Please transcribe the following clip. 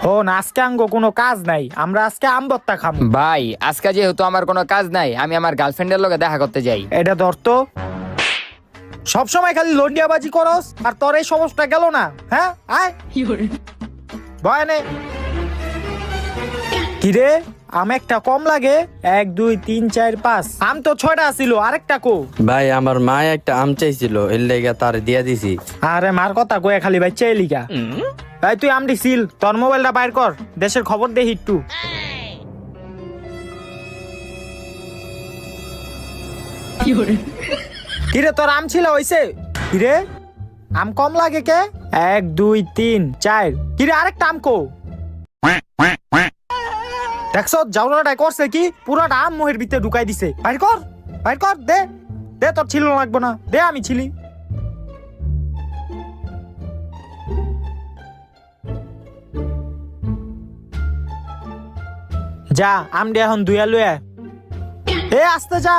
হন আজকে আঙ্গো কোনো কাজ নাই, আমরা আজকে আম ভর্তা খাবো। ভাই আজকে যেহেতু আমার কোনো কাজ নাই, আমি আমার গার্লফ্রেন্ডের লগে দেখা করতে যাই। এটা ধর তো, সবসময় খালি লন্ডিয়াবাজি করস আর তোর এই সমস্যা গেল না। হ্যাঁ আয় বয়ানে কিরে, আম একটা কম লাগে? 1 2 3 4 5 আম তো 6টা ছিল, আরেকটা কো? ভাই আমার মা একটা আম চাইছিল, এর লেগে তার দিয়া দিছি। আরে মার কথা কয়ে খালি বাচ্চা এলিকা। এই তুই আমটি সিল, তোর মোবাইলটা বাইর কর, দেশের খবর দেখি একটু। কিরে তোর আম ছিল হইছে? কিরে আম কম লাগে কে? 1 2 3 4 কিরে আরেকটা আম কো? দেখছ জাউরাটাই করছে কি, পুরাটা আম মোহের ভিতরে ঢুকাই দিছে। বাইর কর, বাইর কর, দে দে, তোর ছিল লাগবো না, দে আমি ছিলি। যা আম দে এখন দুইয়া লয়ে আয়। এ আস্তে যা।